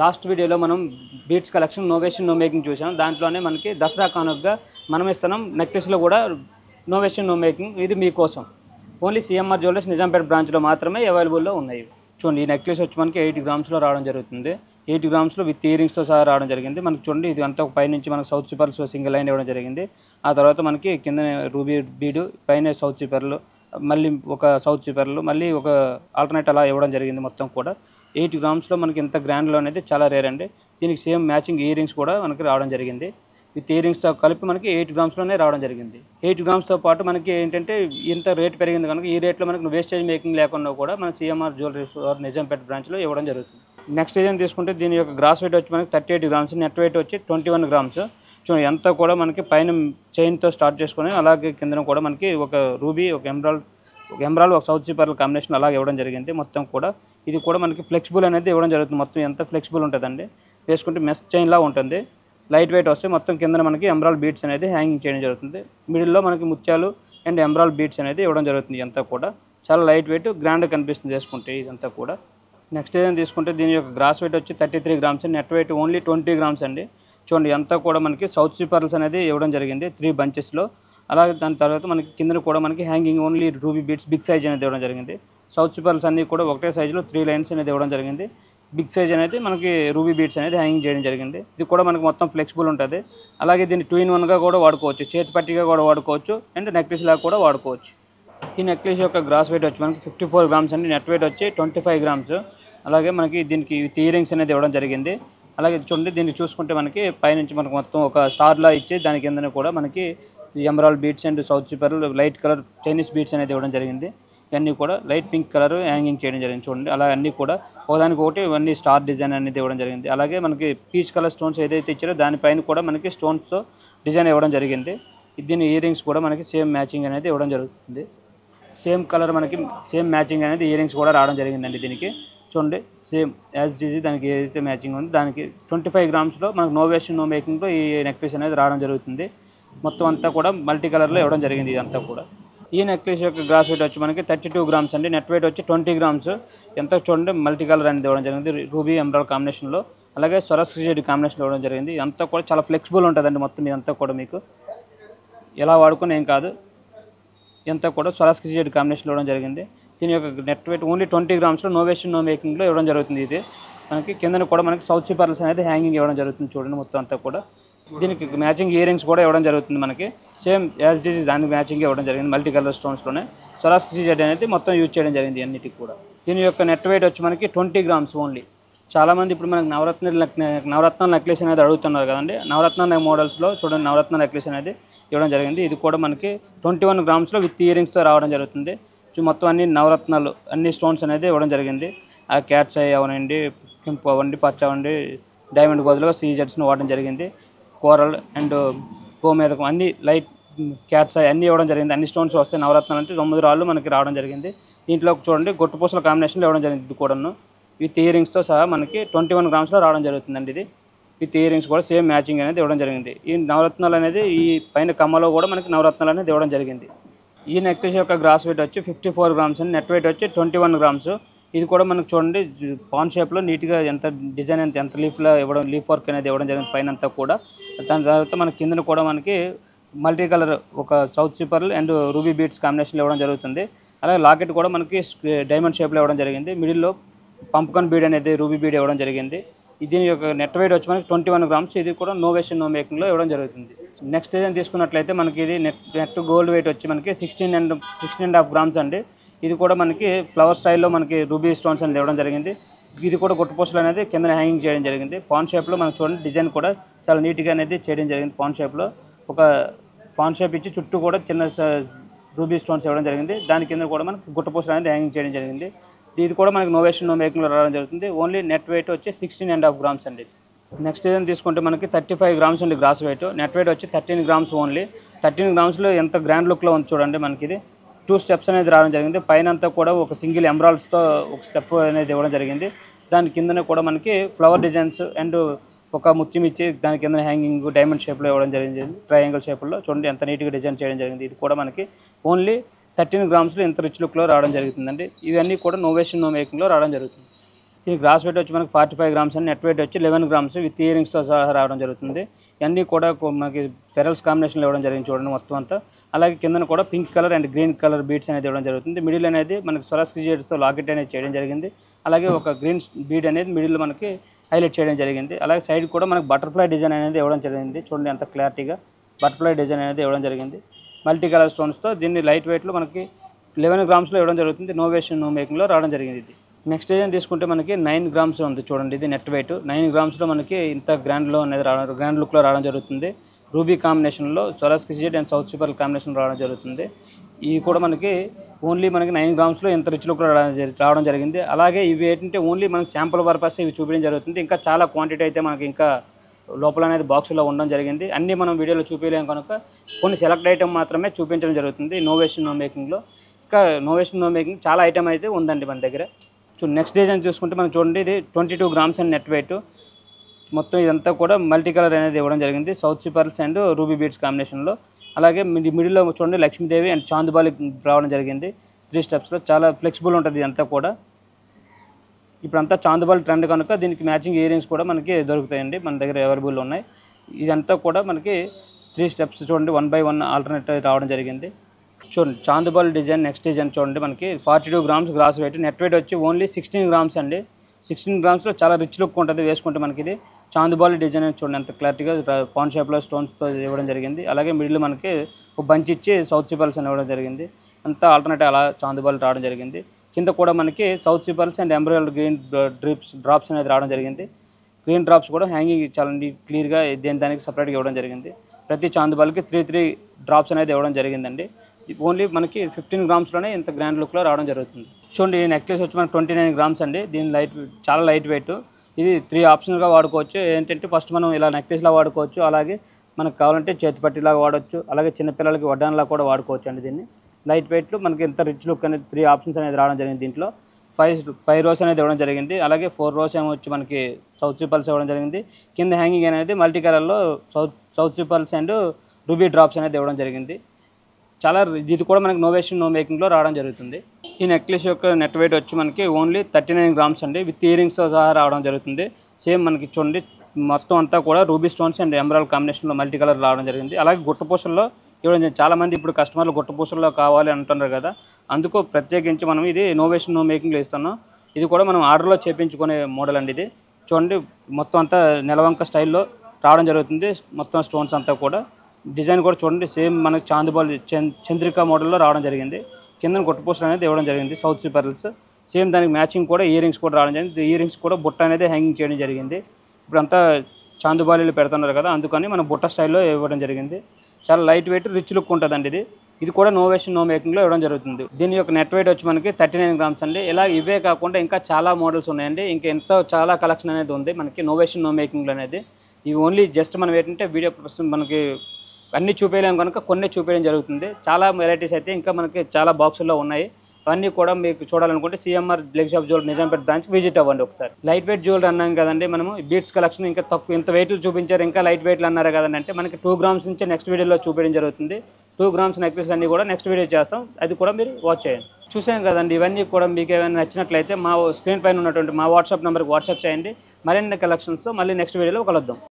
Last వీడియోలో మనం beats collection Novation no making చూసాం. దాంట్లోనే మనకి దసరా కానుకగా మనం ఇస్తున్నాం నెక్లెస్లో కూడా నోవేషన్ నో మేకింగ్. ఇది మీకోసం ఓన్లీ సిఎంఆర్ జ్యువెలర్స్ నిజాంపేట బ్రాంచ్లో మాత్రమే అవైలబుల్లో ఉన్నాయి. చూడండి, ఈ నెక్లెస్ వచ్చి మనకి 8 గ్రామ్స్లో రావడం జరుగుతుంది. 8 గ్రామ్స్లో విత్ ఇయరింగ్స్తో సహా రావడం జరిగింది. మనకి చూడండి, ఇది అంతా పైనుంచి మనకు సౌత్ సిపర్స్ సింగిల్ లైన్ ఇవ్వడం జరిగింది. ఆ తర్వాత మనకి కింద రూబీ బీడు, పైన సౌత్ సిపర్లు, మళ్ళీ ఒక సౌత్ సిపర్లు, మళ్ళీ ఒక ఆల్టర్నేట్ అలా ఇవ్వడం జరిగింది. మొత్తం కూడా 8 గ్రామ్స్లో మనకి ఇంత గ్రాండ్లో అనేది చాలా రేర్ అండి. దీనికి సేమ్ మ్యాచింగ్ ఇయరింగ్స్ కూడా మనకి రావడం జరిగింది. విత్ ఇయరింగ్స్తో కలిపి మనకి 8 గ్రామ్స్లోనే రావడం జరిగింది. 8 గ్రామ్స్తో పాటు మనకి ఏంటంటే ఇంత రేట్ పెరిగింది కనుక ఈ రేట్లో మనకి వేస్టేజ్ మేకింగ్ లేకుండా కూడా మన సిఎంఆర్ జ్యువెలరీస్ నిజాంపేట బ్రాంచ్లో ఇవ్వడం జరుగుతుంది. నెక్స్ట్ ఏదైనా తీసుకుంటే దీని యొక్క గ్రాస్ వెయిట్ వచ్చి మనకి 38 గ్రామ్స్, నెట్ వెయిట్ వచ్చి 21 గ్రామ్స్. చూడండి, ఎంత కూడా మనకి పైన చైన్తో స్టార్ట్ చేసుకొని అలాగే కింద కూడా మనకి ఒక రూబీ, ఒక ఎమరాల్డ్, ఒక సౌత్ సిపర్ల కాంబినేషన్ అలాగే ఇవ్వడం జరిగింది. మొత్తం కూడా ఇది కూడా మనకి ఫ్లెక్సిబుల్ అనేది ఇవ్వడం జరుగుతుంది. మొత్తం ఎంత ఫ్లెక్సిబుల్ ఉంటుందండి, వేసుకుంటే మెస్ చైన్లా ఉంటుంది. లైట్ వెయిట్ వస్తే మొత్తం కింద మనకి ఎమరాల్డ్ బీట్స్ అనేది హ్యాంగింగ్ చేయడం జరుగుతుంది. మిడిల్లో మనకి ముత్యాలు అండ్ ఎమరాల్డ్ బీట్స్ అనేది ఇవ్వడం జరుగుతుంది. అంతా కూడా చాలా లైట్ వెయిట్, గ్రాండ్గా కనిపిస్తుంది వేసుకుంటే ఇదంతా కూడా. నెక్స్ట్ ఏదైనా తీసుకుంటే దీని యొక్క గ్రాస్ వెయిట్ వచ్చి 33 grams, net weight only 20 grams అండి. చూడండి, అంతా కూడా మనకి సౌత్ సిపర్ల్స్ అనేది ఇవ్వడం జరిగింది 3 బంచెస్లో. అలాగే దాని తర్వాత మనకి కింద కూడా మనకి hanging only ruby beads big size అనేది ఇవ్వడం జరిగింది. సౌత్ సిపర్ల్స్ అన్నీ కూడా ఒకటే సైజులో 3 లైన్స్ అనేది ఇవ్వడం జరిగింది. బిగ్ సైజ్ అనేది మనకి రూబీ బీట్స్ అనేది హ్యాంగింగ్ చేయడం జరిగింది. ఇది కూడా మనకి మొత్తం ఫ్లెక్సిబుల్ ఉంటుంది. అలాగే దీన్ని 2-in-1గా కూడా వాడుకోవచ్చు, చేతి పట్టిగా కూడా వాడుకోవచ్చు అండ్ నెక్లెస్ లాగా కూడా వాడుకోవచ్చు. ఈ నెక్లెస్ యొక్క గ్రాస్ వెయిట్ వచ్చి మనకి 54 గ్రామ్స్ అండి, నెట్ వెయిట్ వచ్చి 25 గ్రామ్స్. అలాగే మనకి దీనికి ఇయరింగ్స్ అనేది ఇవ్వడం జరిగింది. అలాగే చూడండి, దీన్ని చూసుకుంటే మనకి పైనుంచి మనకు మొత్తం ఒక స్టార్లా ఇచ్చి దాని కింద కూడా మనకి ఎమరాల్డ్ బీట్స్ అండ్ సౌత్ సిపర్లు లైట్ కలర్ చైనీస్ బీట్స్ అనేది ఇవ్వడం జరిగింది. ఇవన్నీ కూడా లైట్ పింక్ కలర్ హ్యాంగింగ్ చేయడం జరిగింది. చూడండి, అలా అన్నీ కూడా ఒకదానికి ఒకటి ఇవన్నీ స్టార్ డిజైన్ అనేది ఇవ్వడం జరిగింది. అలాగే మనకి పీచ్ కలర్ స్టోన్స్ ఏదైతే ఇచ్చారో దానిపైన కూడా మనకి స్టోన్స్తో డిజైన్ ఇవ్వడం జరిగింది. దీని ఇయరింగ్స్ కూడా మనకి సేమ్ మ్యాచింగ్ అనేది ఇవ్వడం జరుగుతుంది. సేమ్ కలర్ మనకి సేమ్ మ్యాచింగ్ అనేది ఇయరింగ్స్ కూడా రావడం జరిగిందండి. దీనికి చూడండి, సేమ్ యాజ్ డీజీ దానికి ఏదైతే మ్యాచింగ్ ఉందో దానికి 25 గ్రామ్స్లో మనకు నోవేషన్ నో మేకింగ్లో ఈ నెక్లెస్ అనేది రావడం జరుగుతుంది. మొత్తం అంతా కూడా మల్టీ కలర్లో ఇవ్వడం జరిగింది. ఇదంతా కూడా ఈ నెక్లెస్ యొక్క గ్రాస్ వెయిట్ వచ్చి మనకి 32 గ్రామ్స్ అండి, నెట్ వెయిట్ వచ్చి 20 గ్రామ్స్. ఎంత చూడండి, మల్టీ కలర్ అనేది ఇవ్వడం జరిగింది రూబీ ఎమరాల్డ్ కాంబినేషన్లో. అలాగే స్వరస్క్రిజెడ్ కాంబినేషన్లో ఇవ్వడం జరిగింది. అంతా కూడా చాలా ఫ్లెక్సిబుల్ ఉంటుందండి. మొత్తం ఇదంతా కూడా మీకు ఎలా వాడుకుని ఏం కాదు, ఇదంతా కూడా స్వరస్క్రిజెడ్ కాంబినేషన్లో ఇవ్వడం జరిగింది. దీని యొక్క net weight only 20 గ్రామ్స్లో Novation no మేకింగ్లో ఇవ్వడం జరుగుతుంది. ఇది మనకి కింద కూడా మనకి సౌత్ సిపర్ల్స్ అనేది హ్యాంగింగ్ ఇవ్వడం జరుగుతుంది. చూడండి, మొత్తం అంతా కూడా దీనికి మ్యాచింగ్ ఇయరింగ్స్ కూడా ఇవ్వడం జరుగుతుంది. మనకి సేమ్ యాజ్ డీజీ దానికి మ్యాచింగ్ ఇవ్వడం జరిగింది. మల్టీ కలర్ స్టోన్స్లోనే స్వరాస్క్రిజెడ్ అనేది మొత్తం యూజ్ చేయడం జరిగింది అన్నిటికి కూడా. దీని యొక్క నెట్ వెయిట్ వచ్చి మనకి 20 గ్రామ్స్ ఓన్లీ. చాలామంది ఇప్పుడు మనకి నవరత్నాల నెక్లెస్ అనేది అడుగుతున్నారు కదండి. నవరత్న మోడల్స్లో చూడండి, నవరత్న నెక్లెస్ అనేది ఇవ్వడం జరిగింది. ఇది కూడా మనకి 21 గ్రామ్స్లో విత్ ఇయరింగ్స్తో రావడం జరుగుతుంది. మొత్తం అన్ని నవరత్నాలు అన్ని స్టోన్స్ అనేది ఇవ్వడం జరిగింది. ఆ క్యాట్స్ ఐ అవనండి, కెంపు అవ్వండి, పచ్చ అవ్వండి, డైమండ్ బదులుగా సీజెడ్స్ని వాడడం జరిగింది. కోరల్ అండ్ గోమేదకం అన్ని లైట్ క్యాట్స్ ఐ అన్నీ ఇవ్వడం జరిగింది. అన్ని స్టోన్స్ వస్తాయి. నవరత్నాలు అంటే 9 రాళ్ళు మనకి రావడం జరిగింది. దీంట్లో చూడండి, గొట్టుపూసల కాంబినేషన్లో ఇవ్వడం జరిగింది. ఇది కూడాను విత్ ఇయరింగ్స్తో సహా మనకి 21 గ్రామ్స్లో రావడం జరుగుతుందండి. ఇది విత్ ఇయరింగ్స్ కూడా సేమ్ మ్యాచింగ్ అనేది ఇవ్వడం జరిగింది. ఈ నవరత్నాలు అనేది ఈ పైన కమ్మలో కూడా మనకి నవరత్నాలు అనేది ఇవ్వడం జరిగింది. ఈ నెక్లెస్ యొక్క గ్రాస్ వెయిట్ వచ్చి 54 గ్రామ్స్ అండి, నెట్ వెయిట్ వచ్చి 21 గ్రామ్స్. ఇది కూడా మనకు చూడండి పాన్ షేప్లో నీట్గా ఎంత డిజైన్ ఎంత లీఫ్లో ఇవ్వడం, లీఫ్ వర్క్ అనేది ఇవ్వడం జరిగింది పైన అంతా కూడా. దాని తర్వాత మన కింద కూడా మనకి మల్టీ కలర్ ఒక సౌత్ సిపర్ల్ అండ్ రూబీ బీట్స్ కాంబినేషన్లో ఇవ్వడం జరుగుతుంది. అలాగే లాకెట్ కూడా మనకి డైమండ్ షేప్లో ఇవ్వడం జరిగింది. మిడిల్లో పంప్కాన్ బీడ్ అనేది రూబీ బీడ్ ఇవ్వడం జరిగింది. దీని యొక్క నెట్ వెయిట్ వచ్చి మనకి 21 గ్రామ్స్. ఇది కూడా నోవేషన్ నో మేకింగ్లో ఇవ్వడం జరుగుతుంది. నెక్స్ట్ ఏదైనా తీసుకున్నట్లయితే మనకి ఇది నెట్ గోల్డ్ వెయిట్ వచ్చి మనకి 16.5 గ్రామ్స్ అండి. ఇది కూడా మనకి ఫ్లవర్ స్టైల్లో మనకి రూబీ స్టోన్స్ అనేది ఇవ్వడం జరిగింది. ఇది కూడా గొట్టుపూసలు అనేది కింద హ్యాంగింగ్ చేయడం జరిగింది. పాన్ షేప్లో మనకు చూడండి, డిజైన్ కూడా చాలా నీట్గా అనేది చేయడం జరిగింది. పాన్ షేప్లో ఒక పాన్ షేప్ ఇచ్చి చుట్టూ కూడా చిన్న రూబీ స్టోన్స్ ఇవ్వడం జరిగింది. దాని కింద కూడా మనకి గొట్టుపూసలు అనేది హ్యాంగింగ్ చేయడం జరిగింది. ఇది కూడా మనకి నోవేషన్ నో మేకింగ్లో రావడం జరుగుతుంది. ఓన్లీ నెట్ వెయిట్ వచ్చి 16.5 గ్రామ్స్ అండి. నెక్స్ట్ ఏదైనా తీసుకుంటే మనకి 35 గ్రామ్స్ అండి గ్రాస్ వెయిట్. నెట్ వెయిట్ వచ్చి 13 గ్రామ్స్ ఓన్లీ. 13 గ్రామ్స్లో ఎంత గ్రాండ్ లుక్లో ఉంది చూడండి. మనకి ఇది 2 స్టెప్స్ అనేది రావడం జరిగింది. పైన అంతా కూడా ఒక సింగిల్ ఎమరాల్డ్స్తో ఒక స్టెప్ అనేది ఇవ్వడం జరిగింది. దాని కిందనే కూడా మనకి ఫ్లవర్ డిజైన్స్ అండ్ ఒక ముత్యం ఇచ్చి దాని కింద హ్యాంగింగ్ డైమండ్ షేప్లో ఇవ్వడం జరిగింది. ట్రయాంగిల్ షేప్లో చూడండి ఎంత నీట్గా డిజైన్ చేయడం జరిగింది. ఇది కూడా మనకి ఓన్లీ 13 గ్రామ్స్లో ఇంత రిచ్ లుక్లో రావడం జరుగుతుందండి. ఇవన్నీ కూడా నోవేషన్ నో మేకింగ్లో రావడం జరుగుతుంది. ఈ గ్రాస్ వెయిట్ వచ్చి మనకి 45 గ్రామ్స్ అండి, నెట్ వెయిట్ వచ్చి 11 గ్రామ్స్ విత్ ఇయరింగ్స్తో సహా రావడం జరుగుతుంది. ఇవన్నీ కూడా మనకి పెరల్స్ కాంబినేషన్లో ఇవ్వడం జరిగింది చూడండి మొత్తం అంతా. అలాగే కిందన కూడా pink colour and green colour beads అనేది ఇవ్వడం జరుగుతుంది. మిడిల్ అనేది మనకి స్వరాస్కి జేడ్స్తో లాకెట్ అనేది చేయడం జరిగింది. అలాగే ఒక గ్రీన్ బీడ్ అనేది మిడిల్ మనకి హైలైట్ చేయడం జరిగింది. అలాగే సైడ్ కూడా మనకి బటర్ఫ్లై డిజైన్ అనేది ఇవ్వడం జరిగింది. చూడండి ఎంత క్లారిటీగా బటర్ఫ్లై డిజైన్ అనేది ఇవ్వడం జరిగింది. మల్టీ కలర్ స్టోన్స్తో దీన్ని లైట్ వెయిట్లో మనకి 11 గ్రామ్స్లో ఇవ్వడం జరుగుతుంది. నో వేషన్ నో మేకింగ్లో రావడం జరిగింది. ఇది నెక్స్ట్ డిజైన్ తీసుకుంటే మనకి 9 గ్రామ్స్ ఉంది చూడండి. ఇది నెట్ వెయిట్ 9 గ్రామ్స్లో మనకి ఇంత గ్రాండ్లో అనేది గ్రాండ్ లుక్లో రావడం జరుగుతుంది. రూబీ కాంబినేషన్లో స్వరాస్కి Z and south super combination రావడం జరుగుతుంది. ఇవి కూడా మనకి ఓన్లీ మనకి 9 గ్రామ్స్లో ఇంత రిచ్ లుక్లో రావడం జరిగింది. అలాగే ఇవి ఏంటంటే ఓన్లీ మనకి శాంపుల్ పర్పస్ ఇవి చూపించడం జరుగుతుంది. ఇంకా చాలా క్వాంటిటీ అయితే మనకి ఇంకా లోపల అనేది బాక్సులో ఉండడం జరిగింది. అన్నీ మనం వీడియోలో చూపించలేం కనుక కొన్ని సెలెక్ట్ ఐటమ్ మాత్రమే చూపించడం జరుగుతుంది. నో వేషన్ నో మేకింగ్లో ఇంకా నో వేషన్ నో మేకింగ్ చాలా ఐటమ్ అయితే ఉందండి మన దగ్గర. నెక్స్ట్ డిజైన్ చూసుకుంటే మనం చూడండి, ఇది 22 గ్రామ్స్ అండ్ నెట్ వెయిట్. మొత్తం ఇదంతా కూడా మల్టీ కలర్ అనేది ఇవ్వడం జరిగింది. South Sea pearls and ruby beads కాంబినేషన్లో. అలాగే మిడిల్లో చూడండి లక్ష్మీదేవి అండ్ చాందుబాలి రావడం జరిగింది 3 స్టెప్స్లో. చాలా ఫ్లెక్సిబుల్ ఉంటుంది ఇదంతా కూడా. ఇప్పుడంతా చాందుబాలి ట్రెండ్ కనుక దీనికి మ్యాచింగ్ ఇయరింగ్స్ కూడా మనకి దొరుకుతాయండి, మన దగ్గర అవైలబుల్ ఉన్నాయి. ఇదంతా కూడా మనకి 3 స్టెప్స్ చూడండి 1 by 1 ఆల్టర్నేట్ రావడం జరిగింది. చూడండి చాందుబాలి డిజైన్. నెక్స్ట్ డిజైన్ చూడండి మనకి 42 grams gross weight. Net weight వచ్చి ఓన్లీ 16 గ్రామ్స్ అండి. 16 గ్రామ్స్లో చాలా రిచ్ లుక్ ఉంటుంది వేసుకుంటే మనకి. ఇది చాందుబాలి డిజైన్ చూడండి ఎంత క్లారిటీగా పాన్ షేప్లో స్టోన్స్తో ఇవ్వడం జరిగింది. అలాగే మిడిల్ మనకి ఒక బంచ్ ఇచ్చి సౌత్ సీ పర్ల్స్ అని ఇవ్వడం జరిగింది. అంతా ఆల్టర్నేట్ అలా చాందుబాలి రావడం జరిగింది. కింద కూడా మనకి South Sea pearls and embroidery green drops అనేది రావడం జరిగింది. గ్రీన్ డ్రాప్స్ కూడా హ్యాంగింగ్ చాలా క్లియర్గా దానికి సపరేట్గా ఇవ్వడం జరిగింది. ప్రతి చాందుబాలికి 3 డ్రాప్స్ అనేది ఇవ్వడం జరిగిందండి. ఓన్లీ మనకి 15 గ్రామ్స్లోనే ఇంత గ్రాండ్ లుక్లో రావడం జరుగుతుంది. చూడండి ఈ నెక్లెస్ వచ్చి మనకి 29 గ్రామ్స్ అండి. దీని చాలా లైట్ వెయిట్. ఇది 3 ఆప్షనల్గా వాడుకోవచ్చు. ఏంటంటే ఫస్ట్ మనం ఇలా నెక్లెస్లా వాడుకోవచ్చు, అలాగే మనకు కావాలంటే చేతిపట్టిలాగా వాడవచ్చు, అలాగే చిన్నపిల్లలకి వడ్డాన్లా కూడా వాడుకోవచ్చు అండి. దీన్ని లైట్ వెయిట్లో మనకి ఎంత రిచ్ లుక్ అనేది 3 ఆప్షన్స్ అనేది రావడం జరిగింది. దీంట్లో 5 రోస్ అనేది ఇవ్వడం జరిగింది. అలాగే 4 రోస్ ఏమో వచ్చి మనకి సౌత్ సీ పర్ల్స్ ఇవ్వడం జరిగింది. కింద హ్యాంగింగ్ అనేది మల్టీ కలర్లో South Sea pearls and ruby drops అనేది ఇవ్వడం జరిగింది. చాలా ఇది కూడా మనకి నో వేషన్ నో మేకింగ్లో రావడం జరుగుతుంది. ఈ నెక్లెస్ యొక్క నెట్ వెయిట్ వచ్చి మనకి ఓన్లీ 39 గ్రామ్స్ అండి విత్ ఇయరింగ్స్తో సహా రావడం జరుగుతుంది. సేమ్ మనకి చూడండి మొత్తం అంతా కూడా రూబీ స్టోన్స్ అండ్ ఎమరాల్డ్ కాంబినేషన్లో మల్టీ కలర్ రావడం జరిగింది. అలాగే గుట్టపూసల్లో ఇవ్వడం జరిగింది. చాలామంది ఇప్పుడు కస్టమర్లు గుట్టపూసల్లో కావాలి అంటున్నారు కదా, అందుకు ప్రత్యేకించి మనం ఇది నో వేషన్ నో మేకింగ్లో ఇస్తున్నాం. ఇది కూడా మనం ఆర్డర్లో చేయించుకునే మోడల్ అండి. ఇది చూడండి మొత్తం అంతా నెలవంక స్టైల్లో రావడం జరుగుతుంది. మొత్తం స్టోన్స్ అంతా కూడా డిజైన్ కూడా చూడండి సేమ్ మనకి చాందుబాలి చంద్రిక మోడల్లో రావడం జరిగింది. కింద గుట్టపూసలు అనేది ఇవ్వడం జరిగింది సౌత్ సీ పర్ల్స్. సేమ్ దానికి మ్యాచింగ్ కూడా ఇయరింగ్స్ కూడా రావడం జరిగింది. ఇయరింగ్స్ కూడా బుట్ట అనేది హ్యాంగింగ్ చేయడం జరిగింది. ఇప్పుడంతా చాందుబాలీలు పెడుతున్నారు కదా, అందుకని మనం బుట్ట స్టైల్లో ఇవ్వడం జరిగింది. చాలా లైట్ వెయిట్ రిచ్ లుక్ ఉంటుందండి. ఇది కూడా నో వేషన్ నో మేకింగ్లో ఇవ్వడం జరుగుతుంది. దీని యొక్క నెట్ వెయిట్ వచ్చి మనకి 39 గ్రామ్స్ అండి. ఇలా ఇవే కాకుండా ఇంకా చాలా మోడల్స్ ఉన్నాయండి. ఇంకా ఎంతో చాలా కలెక్షన్ అనేది ఉంది మనకి నో వేషన్ నో మేకింగ్లో అనేది. ఇవి ఓన్లీ జస్ట్ మనం ఏంటంటే వీడియో మనకి అన్నీ చూపించలేం కనుక కొన్ని చూపించడం జరుగుతుంది. చాలా వెరైటీస్ అయితే ఇంకా మనకి చాలా బాక్సుల్లో ఉన్నాయి. అవన్నీ కూడా మీకు చూడాలనుకుంటే CMR leg shop jewellery Nizampet branch visit అవ్వండి ఒకసారి. లైట్ వెయిట్ జ్యువెలరీ అన్నాం కదండి మనము. బీట్స్ కలెక్షన్ ఇంకా తక్కువ ఇంత వెయిట్లు చూపించారు, ఇంకా లైట్ వెయిట్లు అన్నారు కదండి. అంటే మనకి 2 గ్రామ్స్ నుంచి నెక్స్ట్ వీడియోలో చూపించడం జరుగుతుంది. 2 గ్రామ్స్ నెక్లెస్ అన్నీ కూడా నెక్స్ట్ వీడియో చేస్తాం, అది కూడా మీరు వాచ్ చేయండి. చూసాం కదండి, ఇవన్నీ కూడా మీకు ఏమైనా నచ్చినట్లయితే మా స్క్రీన్ పైన ఉన్నటువంటి మా వాట్సాప్ నెంబర్కి వాట్సాప్ చేయండి. మరిన్ని కలెక్షన్స్ మళ్ళీ నెక్స్ట్ వీడియోలో కలుద్దాం.